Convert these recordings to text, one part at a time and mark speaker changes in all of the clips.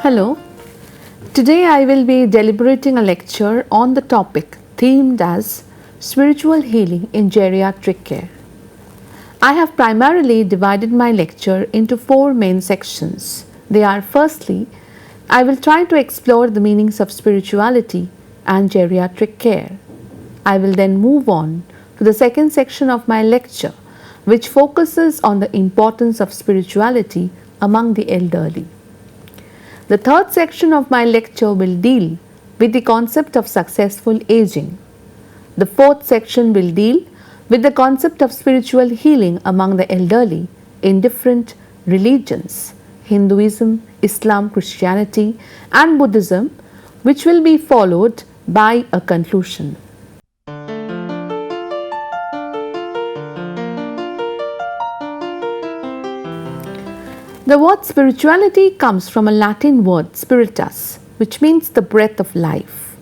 Speaker 1: Hello, today I will be deliberating a lecture on the topic themed as Spiritual Healing in Geriatric Care. I have primarily divided my lecture into four main sections. They are: firstly, I will try to explore the meanings of spirituality and geriatric care. I will then move on to the second section of my lecture, which focuses on the importance of spirituality among the elderly. The third section of my lecture will deal with the concept of successful aging. The fourth section will deal with the concept of spiritual healing among the elderly in different religions: Hinduism, Islam, Christianity, and Buddhism, which will be followed by a conclusion. The word spirituality comes from a Latin word spiritus, which means the breath of life.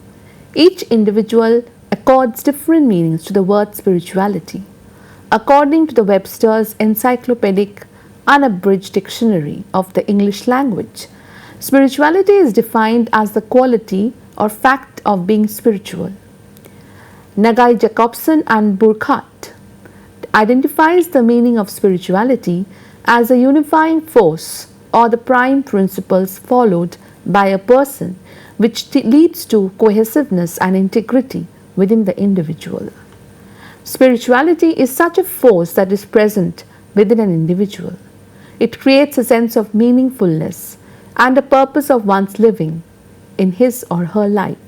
Speaker 1: Each individual accords different meanings to the word spirituality. According to the Webster's Encyclopedic Unabridged Dictionary of the English Language, spirituality is defined as the quality or fact of being spiritual. Nagai Jacobson and Burkhardt identifies the meaning of spirituality as a unifying force or the prime principles followed by a person which leads to cohesiveness and integrity within the individual. Spirituality is such a force that is present within an individual. It creates a sense of meaningfulness and a purpose of one's living in his or her life.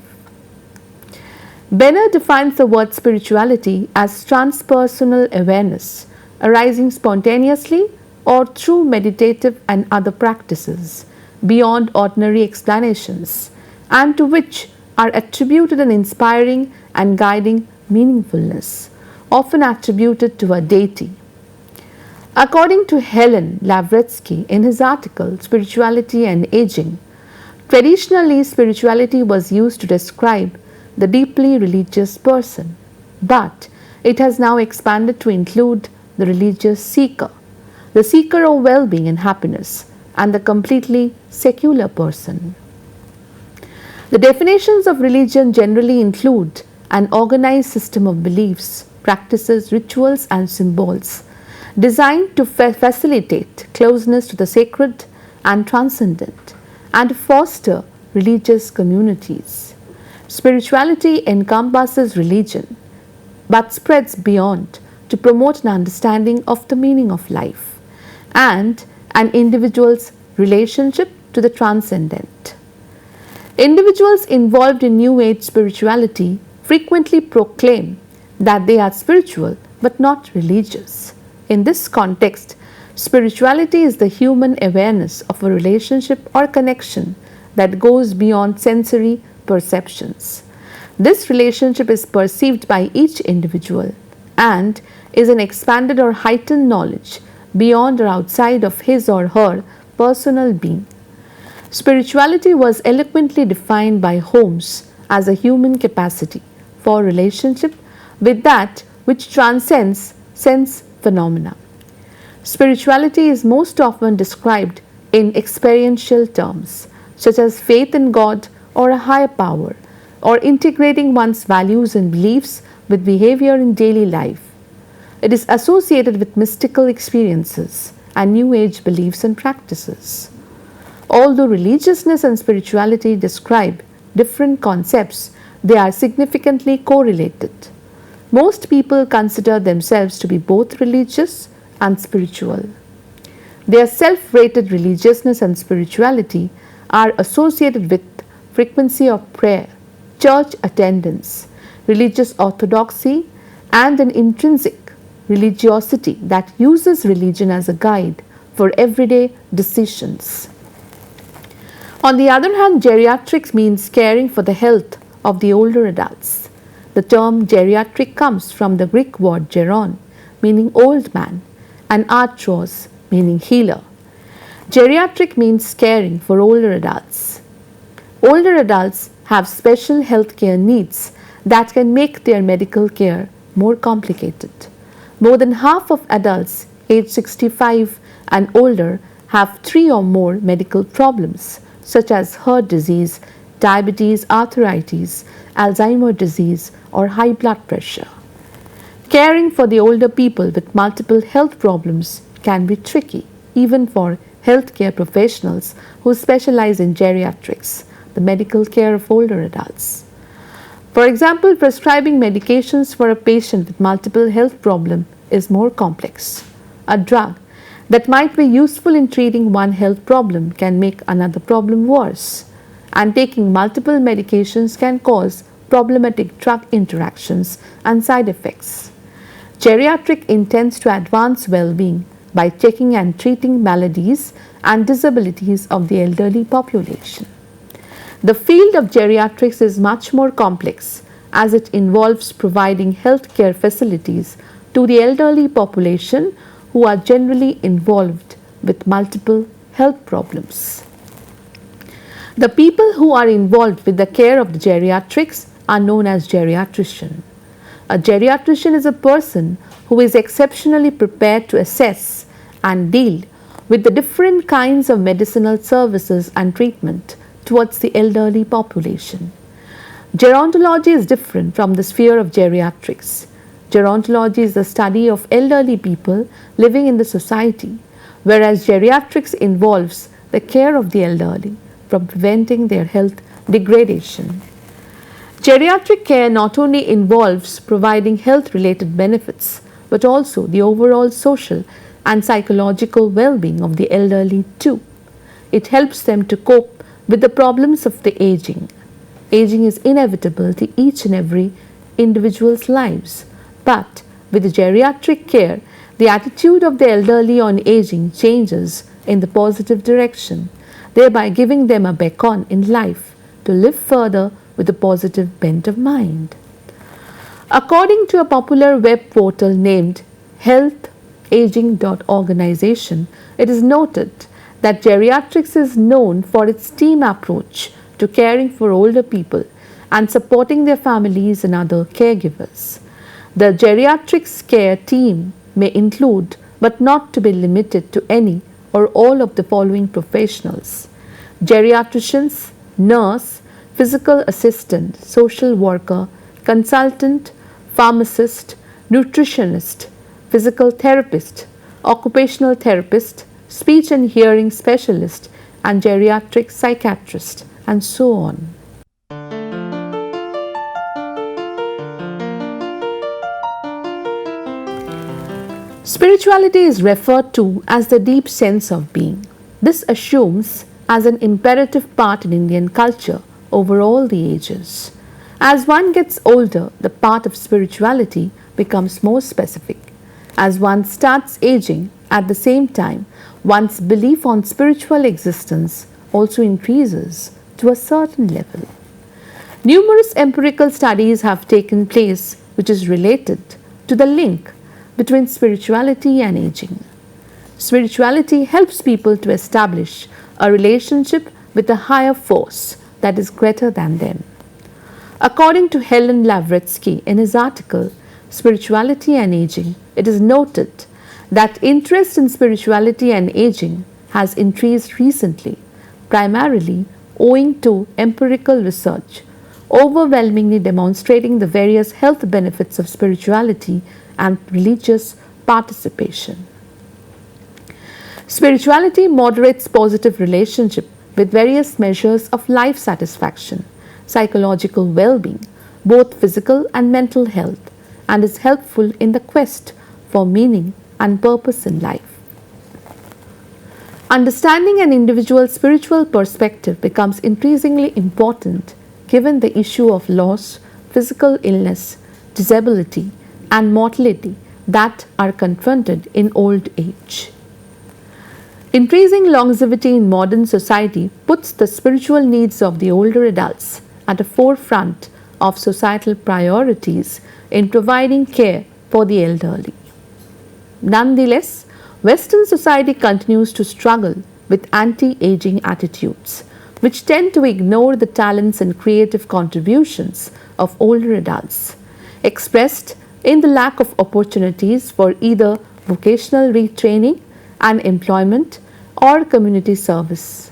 Speaker 1: Benner defines the word spirituality as transpersonal awareness arising spontaneously or through meditative and other practices beyond ordinary explanations, and to which are attributed an inspiring and guiding meaningfulness, often attributed to a deity. According to Helen Lavretsky in his article Spirituality and Aging, traditionally spirituality was used to describe the deeply religious person, but it has now expanded to include the religious seeker, the seeker of well-being and happiness, and the completely secular person. The definitions of religion generally include an organized system of beliefs, practices, rituals, and symbols designed to facilitate closeness to the sacred and transcendent and to foster religious communities. Spirituality encompasses religion but spreads beyond to promote an understanding of the meaning of life and an individual's relationship to the transcendent. Individuals involved in New Age spirituality frequently proclaim that they are spiritual but not religious. In this context, spirituality is the human awareness of a relationship or connection that goes beyond sensory perceptions. This relationship is perceived by each individual and is an expanded or heightened knowledge beyond or outside of his or her personal being. Spirituality was eloquently defined by Holmes as a human capacity for relationship with that which transcends sense phenomena. Spirituality is most often described in experiential terms, such as faith in God or a higher power, or integrating one's values and beliefs with behavior in daily life. It is associated with mystical experiences and New Age beliefs and practices. Although religiousness and spirituality describe different concepts, they are significantly correlated. Most people consider themselves to be both religious and spiritual. Their self-rated religiousness and spirituality are associated with frequency of prayer, church attendance, religious orthodoxy, and an intrinsic religiosity that uses religion as a guide for everyday decisions. On the other hand, geriatrics means caring for the health of the older adults. The term geriatric comes from the Greek word geron, meaning old man, and arthros, meaning healer. Geriatric means caring for older adults. Older adults have special health care needs that can make their medical care more complicated. More than half of adults aged 65 and older have 3 or more medical problems such as heart disease, diabetes, arthritis, Alzheimer's disease, or high blood pressure. Caring for the older people with multiple health problems can be tricky, even for healthcare professionals who specialize in geriatrics, the medical care of older adults. For example, prescribing medications for a patient with multiple health problems is more complex. A drug that might be useful in treating one health problem can make another problem worse, and taking multiple medications can cause problematic drug interactions and side effects. Geriatric intends to advance well-being by checking and treating maladies and disabilities of the elderly population. The field of geriatrics is much more complex as it involves providing healthcare facilities to the elderly population who are generally involved with multiple health problems. The people who are involved with the care of the geriatrics are known as geriatrician. A geriatrician is a person who is exceptionally prepared to assess and deal with the different kinds of medicinal services and treatment towards the elderly population. Gerontology is different from the sphere of geriatrics. Gerontology is the study of elderly people living in the society, whereas geriatrics involves the care of the elderly from preventing their health degradation. Geriatric care not only involves providing health-related benefits, but also the overall social and psychological well-being of the elderly too. It helps them to cope with the problems of the aging. Aging is inevitable to each and every individual's lives, but with the geriatric care, the attitude of the elderly on aging changes in the positive direction, thereby giving them a beacon in life to live further with a positive bent of mind. According to a popular web portal named healthaging.organization, it is noted that geriatrics is known for its team approach to caring for older people and supporting their families and other caregivers. The geriatrics care team may include, but not to be limited to, any or all of the following professionals: geriatricians, nurse, physical assistant, social worker, consultant, pharmacist, nutritionist, physical therapist, occupational therapist, speech and hearing specialist, and geriatric psychiatrist, and so on. Spirituality is referred to as the deep sense of being. This assumes as an imperative part in Indian culture over all the ages. As one gets older, the path of spirituality becomes more specific. As one starts aging, at the same time, one's belief on spiritual existence also increases to a certain level. Numerous empirical studies have taken place which is related to the link between spirituality and aging. Spirituality helps people to establish a relationship with a higher force that is greater than them. According to Helen Lavretsky in his article, Spirituality and Aging, it is noted that interest in spirituality and aging has increased recently, primarily owing to empirical research, overwhelmingly demonstrating the various health benefits of spirituality and religious participation. Spirituality moderates positive relationship with various measures of life satisfaction, psychological well-being, both physical and mental health, and is helpful in the quest for meaning and purpose in life. Understanding an individual's spiritual perspective becomes increasingly important given the issue of loss, physical illness, disability, and mortality that are confronted in old age. Increasing longevity in modern society puts the spiritual needs of the older adults at the forefront of societal priorities in providing care for the elderly. Nonetheless, Western society continues to struggle with anti-aging attitudes, which tend to ignore the talents and creative contributions of older adults, expressed in the lack of opportunities for either vocational retraining and employment or community service.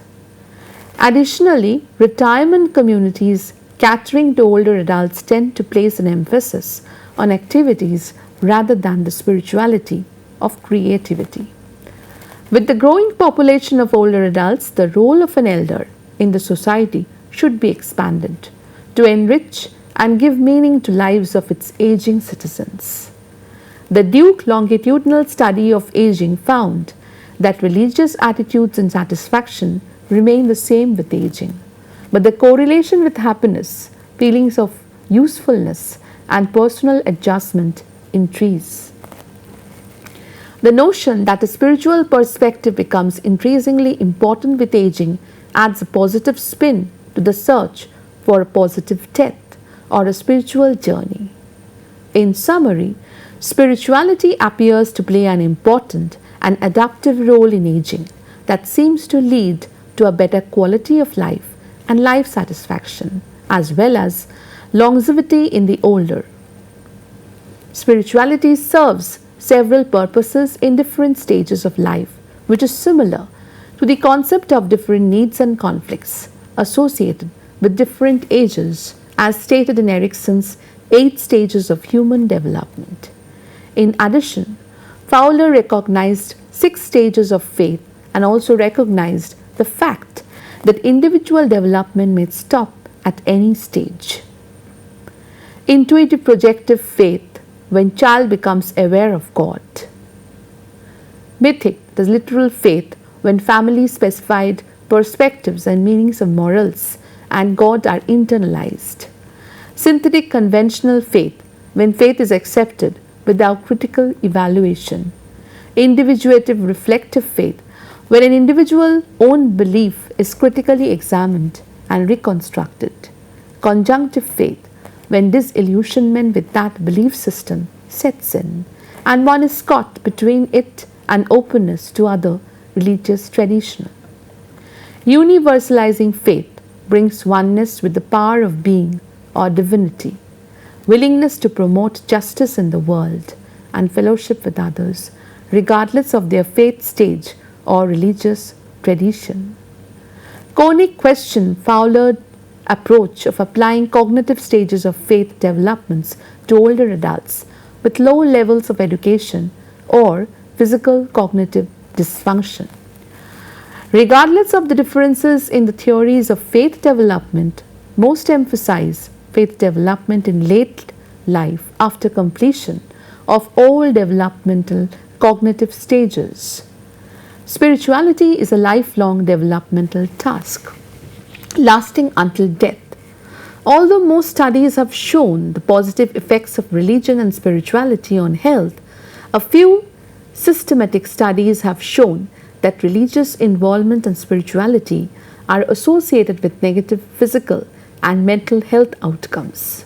Speaker 1: Additionally, retirement communities catering to older adults tend to place an emphasis on activities rather than the spirituality of creativity. With the growing population of older adults, the role of an elder in the society should be expanded to enrich and give meaning to lives of its aging citizens. The Duke longitudinal study of aging found that religious attitudes and satisfaction remain the same with aging, but the correlation with happiness, feelings of usefulness, and personal adjustment increase. The notion that a spiritual perspective becomes increasingly important with aging adds a positive spin to the search for a positive death or a spiritual journey. In summary, spirituality appears to play an important and adaptive role in aging that seems to lead to a better quality of life and life satisfaction, as well as longevity in the older. Spirituality serves several purposes in different stages of life, which is similar to the concept of different needs and conflicts associated with different ages, as stated in Erickson's 8 stages of human development. In addition, Fowler recognized 6 stages of faith and also recognized the fact that individual development may stop at any stage. Intuitive projective faith, when child becomes aware of God. Mythic, the literal faith, when family specified perspectives and meanings of morals and God are internalized. Synthetic conventional faith, when faith is accepted without critical evaluation. Individuative reflective faith, when an individual's own belief is critically examined and reconstructed. Conjunctive faith, when disillusionment with that belief system sets in and one is caught between it and openness to other religious traditions. Universalizing faith brings oneness with the power of being or divinity, willingness to promote justice in the world, and fellowship with others, regardless of their faith stage or religious tradition. Koenig questioned Fowler's approach of applying cognitive stages of faith developments to older adults with low levels of education or physical cognitive dysfunction. Regardless of the differences in the theories of faith development, most emphasize faith development in late life after completion of all developmental cognitive stages. Spirituality is a lifelong developmental task, lasting until death. Although most studies have shown the positive effects of religion and spirituality on health, a few systematic studies have shown that religious involvement and spirituality are associated with negative physical and mental health outcomes.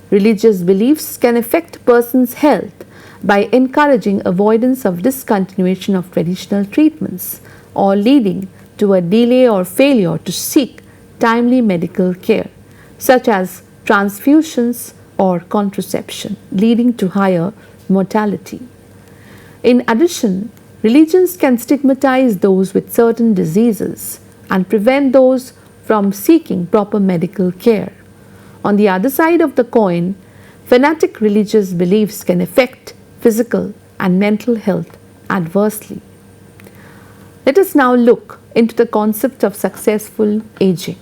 Speaker 1: Religious beliefs can affect a person's health by encouraging avoidance of discontinuation of traditional treatments or leading to a delay or failure to seek timely medical care, such as transfusions or contraception, leading to higher mortality. In addition, religions can stigmatize those with certain diseases and prevent those from seeking proper medical care. On the other side of the coin, fanatic religious beliefs can affect physical and mental health adversely. Let us now look into the concept of successful aging.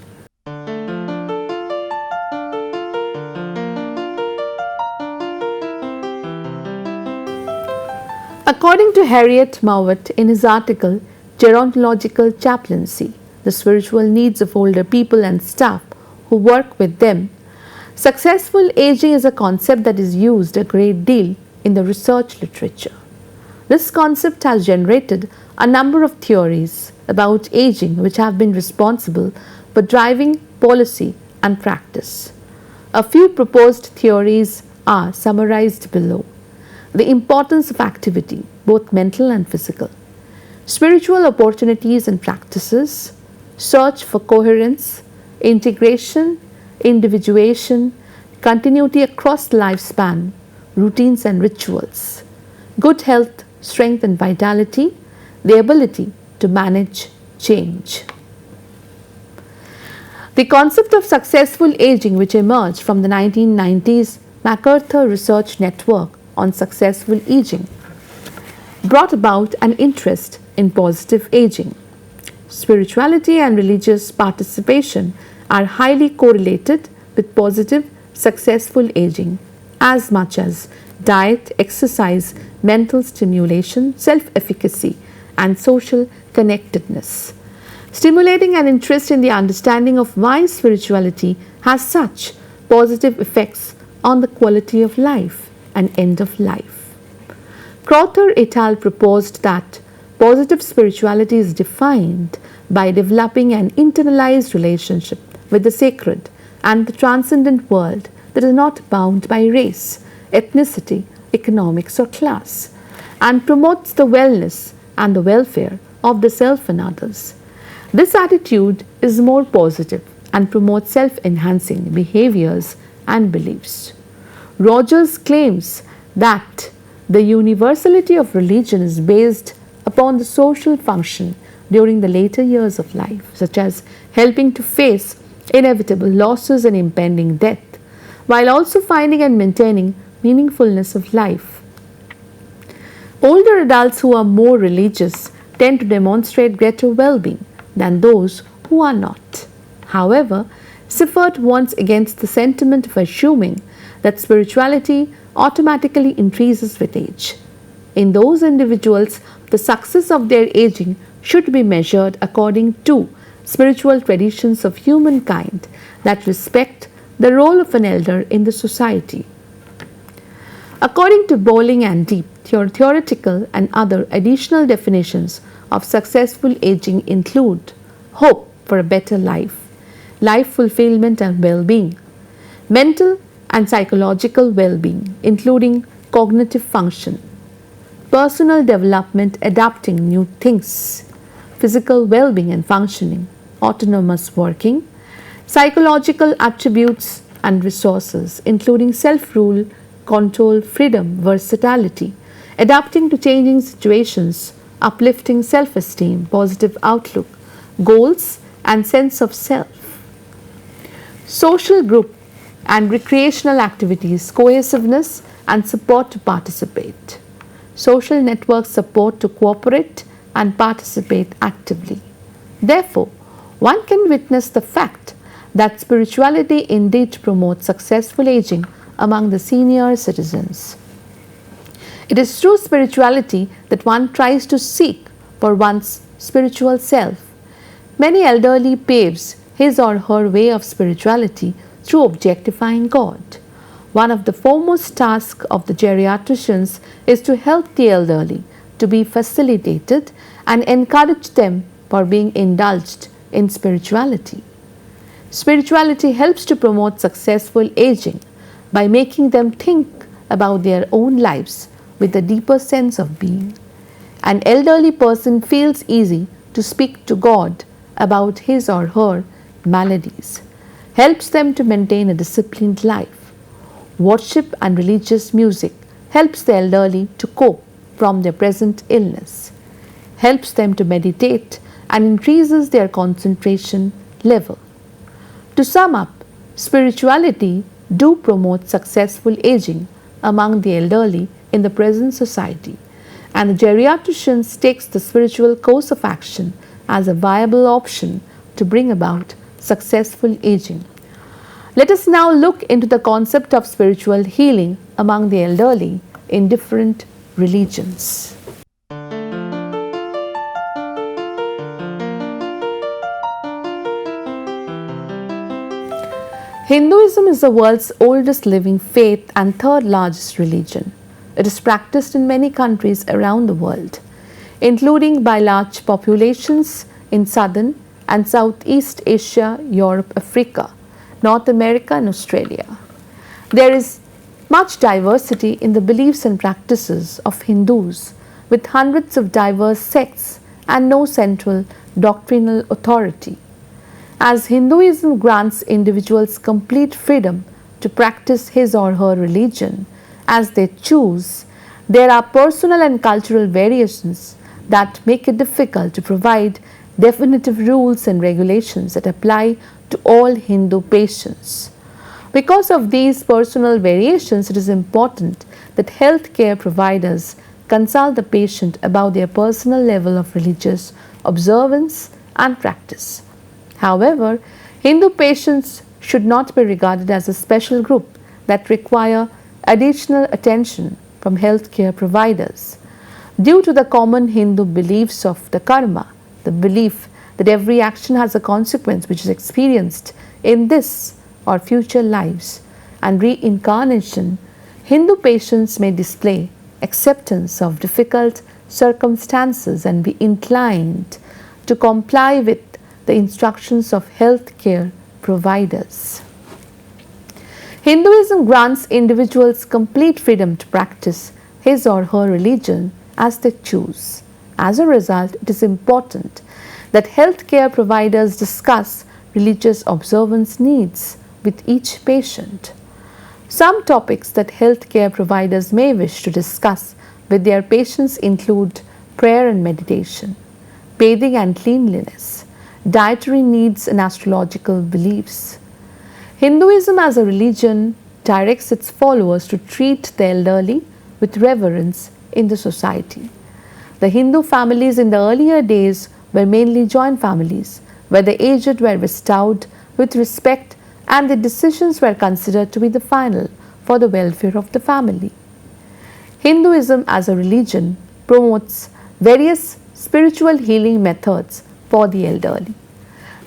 Speaker 1: According to Harriet Mowat in his article Gerontological Chaplaincy, the spiritual needs of older people and staff who work with them, successful aging is a concept that is used a great deal in the research literature. This concept has generated a number of theories about aging which have been responsible for driving policy and practice. A few proposed theories are summarized below. The importance of activity, both mental and physical, spiritual opportunities and practices, search for coherence, integration, individuation, continuity across the lifespan, routines and rituals, good health, strength and vitality, the ability to manage change. The concept of successful aging, which emerged from the 1990s MacArthur Research Network on Successful Aging, brought about an interest in positive aging. Spirituality and religious participation are highly correlated with positive, successful aging, as much as diet, exercise, mental stimulation, self efficacy, and social connectedness, stimulating an interest in the understanding of why spirituality has such positive effects on the quality of life and end of life. Crowther et al. Proposed that positive spirituality is defined by developing an internalized relationship with the sacred and the transcendent world that is not bound by race, ethnicity, economics, or class, and promotes the wellness and the welfare of the self and others. This attitude is more positive and promotes self-enhancing behaviors and beliefs. Rogers claims that the universality of religion is based upon the social function during the later years of life, such as helping to face inevitable losses and impending death, while also finding and maintaining meaningfulness of life. Older adults who are more religious tend to demonstrate greater well-being than those who are not. However, Siffert warns against the sentiment of assuming that spirituality automatically increases with age. In those individuals, the success of their aging should be measured according to spiritual traditions of humankind that respect the role of an elder in the society. According to Bowling and Deep, theoretical and other additional definitions of successful aging include hope for a better life, life fulfillment and well-being, mental and psychological well-being, including cognitive function, personal development, adapting new things, physical well-being and functioning, autonomous working, psychological attributes and resources, including self-rule, control, freedom, versatility, adapting to changing situations, uplifting self-esteem, positive outlook, goals and sense of self. Social group and recreational activities, cohesiveness and support to participate. Social networks support to cooperate and participate actively. Therefore, one can witness the fact that spirituality indeed promotes successful aging among the senior citizens. It is through spirituality that one tries to seek for one's spiritual self. Many elderly paves his or her way of spirituality through objectifying God. One of the foremost tasks of the geriatricians is to help the elderly to be facilitated and encourage them for being indulged in spirituality. Spirituality helps to promote successful aging by making them think about their own lives with a deeper sense of being. An elderly person feels easy to speak to God about his or her maladies, helps them to maintain a disciplined life. Worship and religious music helps the elderly to cope from their present illness, helps them to meditate and increases their concentration level. To sum up, spirituality do promote successful aging among the elderly in the present society, and the geriatricians takes the spiritual course of action as a viable option to bring about successful aging. Let us now look into the concept of spiritual healing among the elderly in different religions. Hinduism is the world's oldest living faith and third largest religion. It is practiced in many countries around the world, including by large populations in Southern and Southeast Asia, Europe, Africa, North America, and Australia. There is much diversity in the beliefs and practices of Hindus, with hundreds of diverse sects and no central doctrinal authority. As Hinduism grants individuals complete freedom to practice his or her religion as they choose, there are personal and cultural variations that make it difficult to provide definitive rules and regulations that apply to all Hindu patients. Because of these personal variations, it is important that healthcare providers consult the patient about their personal level of religious observance and practice. However, Hindu patients should not be regarded as a special group that require additional attention from healthcare providers. Due to the common Hindu beliefs of the karma, the belief that every action has a consequence which is experienced in this or future lives and reincarnation, Hindu patients may display acceptance of difficult circumstances and be inclined to comply with the instructions of healthcare providers. Hinduism grants individuals complete freedom to practice his or her religion as they choose. As a result, it is important that healthcare providers discuss religious observance needs with each patient. Some topics that healthcare providers may wish to discuss with their patients include prayer and meditation, bathing and cleanliness, dietary needs and astrological beliefs. Hinduism as a religion directs its followers to treat the elderly with reverence in the society. The Hindu families in the earlier days were mainly joint families, where the aged were bestowed with respect and the decisions were considered to be the final for the welfare of the family. Hinduism as a religion promotes various spiritual healing methods for the elderly.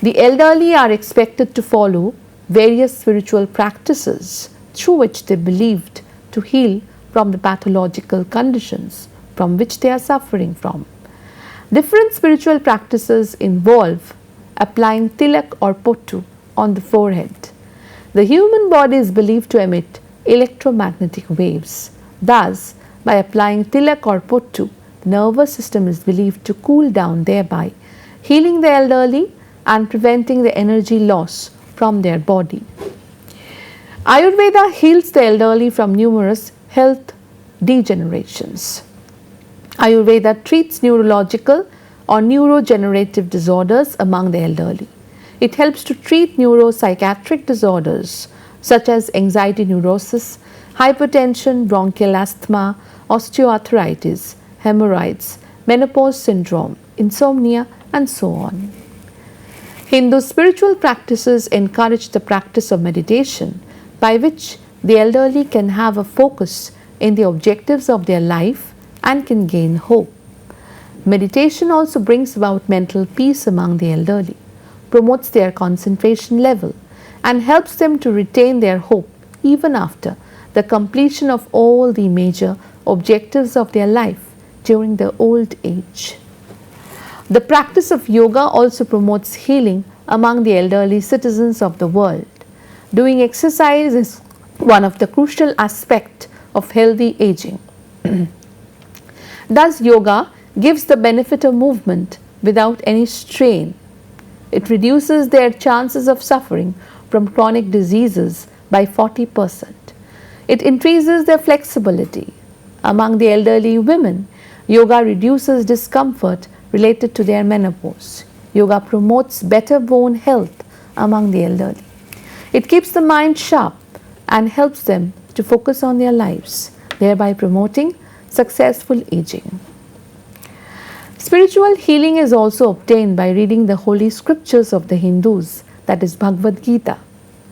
Speaker 1: The elderly are expected to follow various spiritual practices through which they believed to heal from the pathological conditions from which they are suffering from. Different spiritual practices involve applying tilak or pottu on the forehead. The human body is believed to emit electromagnetic waves. Thus, by applying tilak or pottu, the nervous system is believed to cool down, thereby healing the elderly and preventing the energy loss from their body. Ayurveda heals the elderly from numerous health degenerations. Ayurveda treats neurological or neurodegenerative disorders among the elderly. It helps to treat neuropsychiatric disorders such as anxiety neurosis, hypertension, bronchial asthma, osteoarthritis, hemorrhoids, menopause syndrome, insomnia, and so on. Hindu spiritual practices encourage the practice of meditation, by which the elderly can have a focus in the objectives of their life and can gain hope. Meditation also brings about mental peace among the elderly, promotes their concentration level, and helps them to retain their hope even after the completion of all the major objectives of their life during their old age. The practice of yoga also promotes healing among the elderly citizens of the world. Doing exercise is one of the crucial aspects of healthy aging. Thus, yoga gives the benefit of movement without any strain. It reduces their chances of suffering from chronic diseases by 40%. It increases their flexibility. Among the elderly women, yoga reduces discomfort related to their menopause. Yoga promotes better bone health among the elderly. It keeps the mind sharp and helps them to focus on their lives, thereby promoting successful aging. Spiritual healing is also obtained by reading the holy scriptures of the Hindus, that is Bhagavad Gita.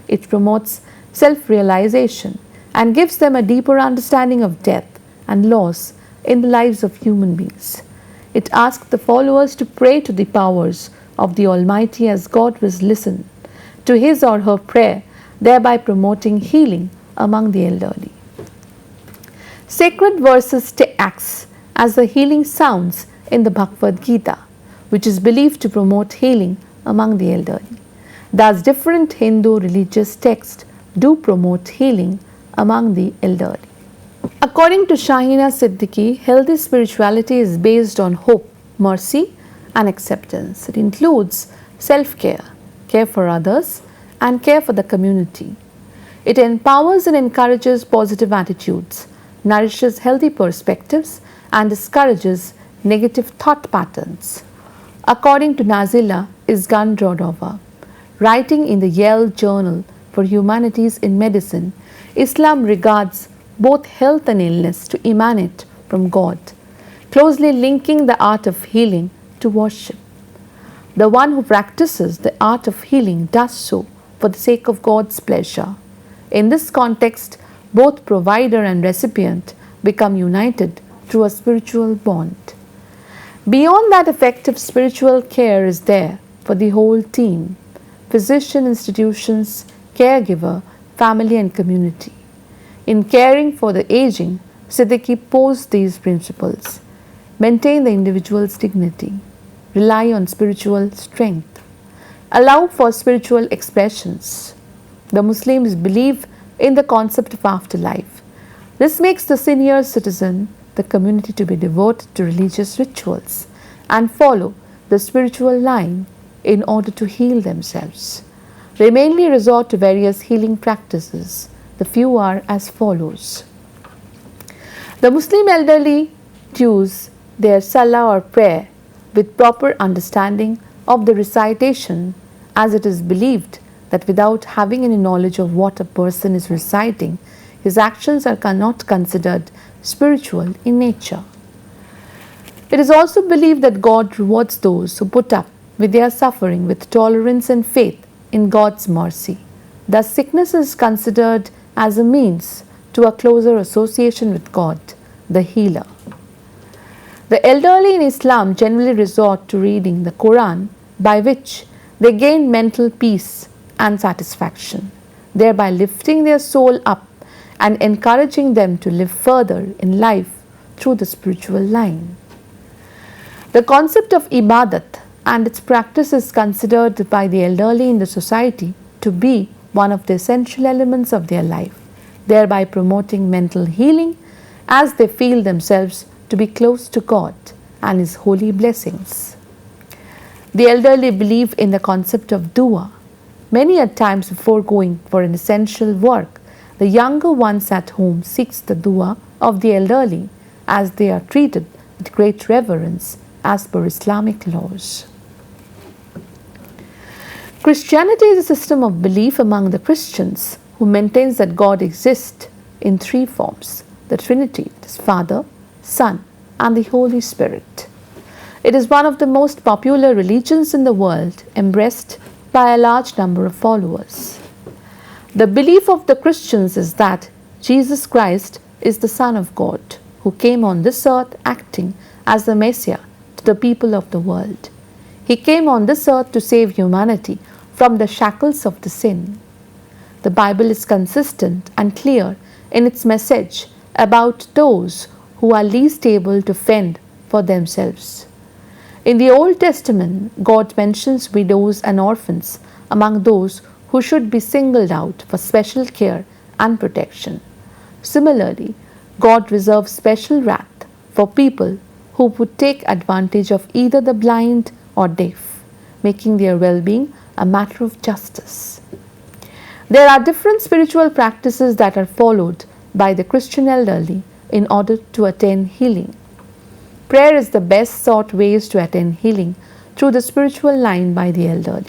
Speaker 1: It promotes self-realization and gives them a deeper understanding of death and loss in the lives of human beings. It asks the followers to pray to the powers of the Almighty as God will listen to his or her prayer, thereby promoting healing among the elderly. Sacred verses acts as the healing sounds in the Bhagavad Gita, which is believed to promote healing among the elderly. Thus, different Hindu religious texts do promote healing among the elderly. According to Shahina Siddiqui, healthy spirituality is based on hope, mercy, and acceptance. It includes self-care, care for others, and care for the community. It empowers and encourages positive attitudes, nourishes healthy perspectives, and discourages negative thought patterns. According to Nazila Izgandrodova, writing in the Yale Journal for Humanities in Medicine, Islam regards both health and illness to emanate from God, closely linking the art of healing to worship. The one who practices the art of healing does so for the sake of God's pleasure. In this context, both provider and recipient become united through a spiritual bond. Beyond that, effective spiritual care is there for the whole team: physician, institutions, caregiver, family, and community. In caring for the aging, Siddiqui posed these principles: maintain the individual's dignity, rely on spiritual strength, allow for spiritual expressions. The Muslims believe in the concept of afterlife. This makes the senior citizen, the community, to be devoted to religious rituals and follow the spiritual line in order to heal themselves. They mainly resort to various healing practices. The few are as follows. The Muslim elderly choose their salah or prayer with proper understanding of the recitation, as it is believed that without having any knowledge of what a person is reciting, his actions are not considered spiritual in nature. It is also believed that God rewards those who put up with their suffering with tolerance and faith in God's mercy. Thus, sickness is considered as a means to a closer association with God, the healer. The elderly in Islam generally resort to reading the Quran, by which they gain mental peace and satisfaction, thereby lifting their soul up and encouraging them to live further in life through the spiritual line. The concept of ibadat and its practice is considered by the elderly in the society to be one of the essential elements of their life, thereby promoting mental healing as they feel themselves to be close to God and His holy blessings. The elderly believe in the concept of dua. Many a times before going for an essential work, the younger ones at home seeks the dua of the elderly, as they are treated with great reverence as per Islamic laws. Christianity is a system of belief among the Christians who maintains that God exists in three forms: the Trinity, that is Father, Son, and the Holy Spirit. It is one of the most popular religions in the world, embraced by a large number of followers. The belief of the Christians is that Jesus Christ is the Son of God, who came on this earth acting as the Messiah to the people of the world. He came on this earth to save humanity from the shackles of the sin. The Bible is consistent and clear in its message about those who are least able to fend for themselves. In the Old Testament, God mentions widows and orphans among those who should be singled out for special care and protection. Similarly, God reserves special wrath for people who would take advantage of either the blind or deaf, making their well-being a matter of justice. There are different spiritual practices that are followed by the Christian elderly in order to attain healing. Prayer is the best sought ways to attain healing through the spiritual line by the elderly.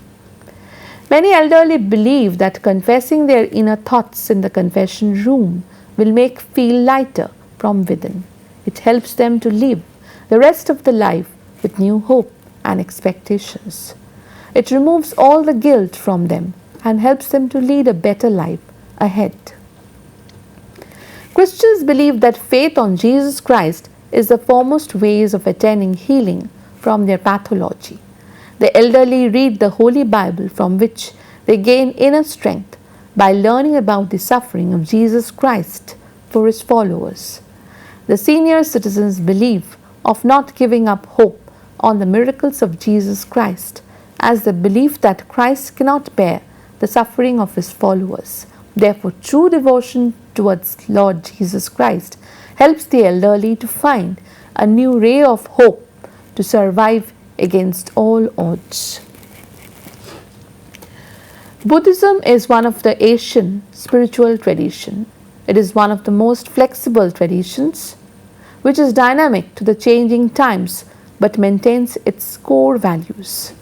Speaker 1: Many elderly believe that confessing their inner thoughts in the confession room will make feel lighter from within. It helps them to live the rest of the life with new hope and expectations. It removes all the guilt from them and helps them to lead a better life ahead. Christians believe that faith on Jesus Christ is the foremost ways of attaining healing from their pathology. The elderly read the Holy Bible, from which they gain inner strength by learning about the suffering of Jesus Christ for His followers. The senior citizens believe of not giving up hope on the miracles of Jesus Christ, as they believe that Christ cannot bear the suffering of His followers. Therefore, true devotion towards Lord Jesus Christ helps the elderly to find a new ray of hope to survive against all odds. Buddhism is one of the Asian spiritual traditions. It is one of the most flexible traditions, which is dynamic to the changing times but maintains its core values.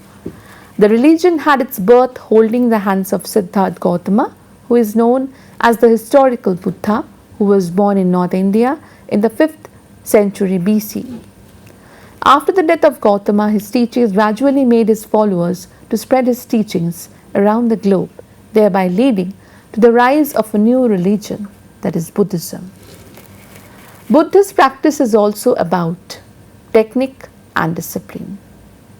Speaker 1: The religion had its birth holding the hands of Siddhartha Gautama, who is known as the historical Buddha, who was born in North India in the 5th century BCE. After the death of Gautama, his teachings gradually made his followers to spread his teachings around the globe, thereby leading to the rise of a new religion, that is Buddhism. Buddhist practice is also about technique and discipline.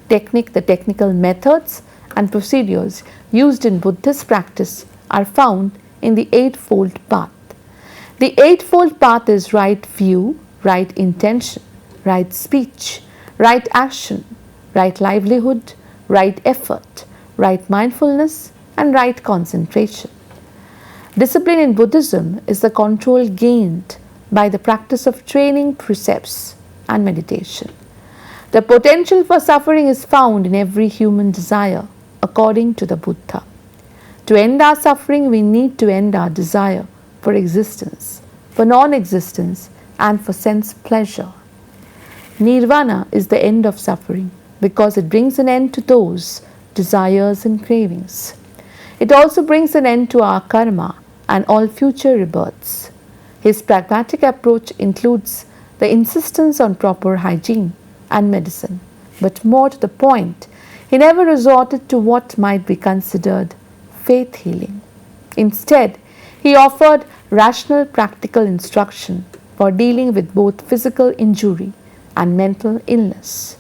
Speaker 1: Technique, the technical methods and procedures used in Buddhist practice are found in the Eightfold Path. The Eightfold Path is right view, right intention, right speech, right action, right livelihood, right effort, right mindfulness, and right concentration. Discipline in Buddhism is the control gained by the practice of training precepts and meditation. The potential for suffering is found in every human desire, according to the Buddha. To end our suffering, we need to end our desire for existence, for non-existence, and for sense pleasure. Nirvana is the end of suffering because it brings an end to those desires and cravings. It also brings an end to our karma and all future rebirths. His pragmatic approach includes the insistence on proper hygiene and medicine, but more to the point, he never resorted to what might be considered faith healing. Instead, he offered rational practical instruction for dealing with both physical injury and mental illness.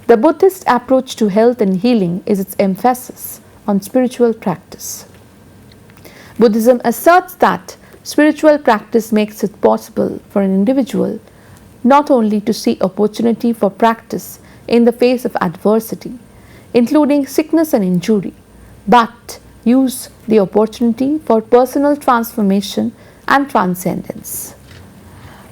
Speaker 1: The Buddhist approach to health and healing is its emphasis on spiritual practice. Buddhism asserts that spiritual practice makes it possible for an individual not only to see opportunity for practice in the face of adversity, including sickness and injury, but use the opportunity for personal transformation and transcendence.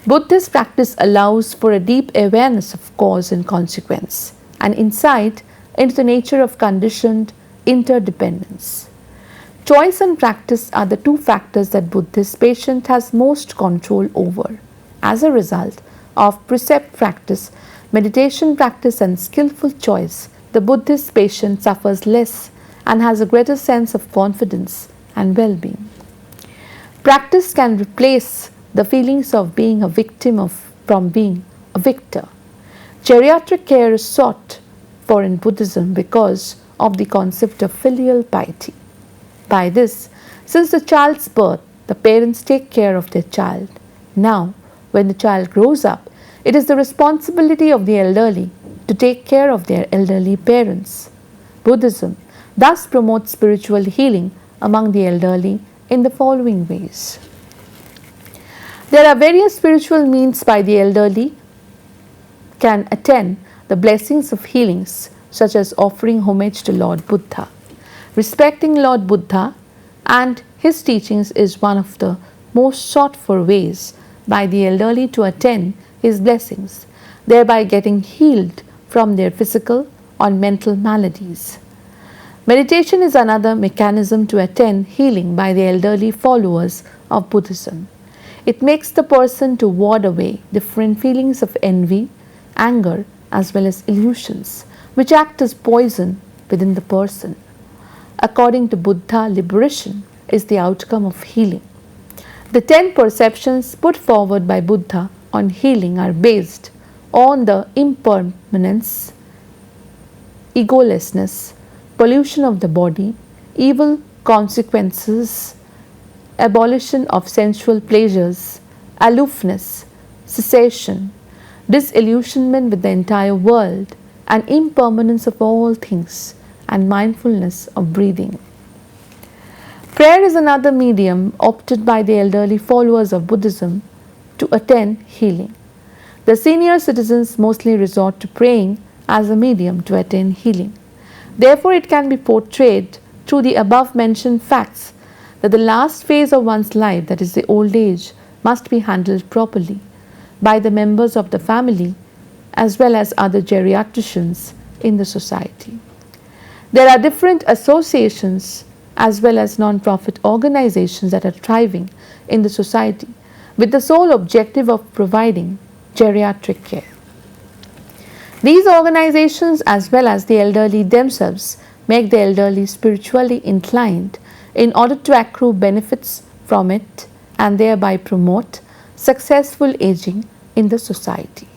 Speaker 1: Buddhist practice allows for a deep awareness of cause and consequence and insight into the nature of conditioned interdependence. Choice and practice are the two factors that Buddhist patient has most control over. As a result of precept practice, meditation practice, and skillful choice, the Buddhist patient suffers less and has a greater sense of confidence and well-being. Practice can replace the feelings of being a victim from being a victor. Geriatric care is sought for in Buddhism because of the concept of filial piety. By this, since the child's birth, the parents take care of their child. Now, when the child grows up, it is the responsibility of the elderly to take care of their elderly parents. Buddhism thus promotes spiritual healing among the elderly in the following ways. There are various spiritual means by the elderly can attain the blessings of healings, such as offering homage to Lord Buddha. Respecting Lord Buddha and his teachings is one of the most sought for ways by the elderly to attain his blessings, thereby getting healed from their physical or mental maladies. Meditation is another mechanism to attain healing by the elderly followers of Buddhism. It makes the person to ward away different feelings of envy, anger, as well as illusions, which act as poison within the person. According to Buddha, liberation is the outcome of healing. The 10 perceptions put forward by Buddha on healing are based on the impermanence, egolessness, pollution of the body, evil consequences, abolition of sensual pleasures, aloofness, cessation, disillusionment with the entire world, and impermanence of all things, and mindfulness of breathing. Prayer is another medium opted by the elderly followers of Buddhism to attain healing. The senior citizens mostly resort to praying as a medium to attain healing. Therefore, it can be portrayed through the above mentioned facts that the last phase of one's life, that is the old age, must be handled properly by the members of the family as well as other geriatricians in the society. There are different associations as well as non-profit organizations that are thriving in the society with the sole objective of providing geriatric care. These organizations, as well as the elderly themselves, make the elderly spiritually inclined in order to accrue benefits from it and thereby promote successful aging in the society.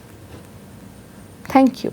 Speaker 1: Thank you.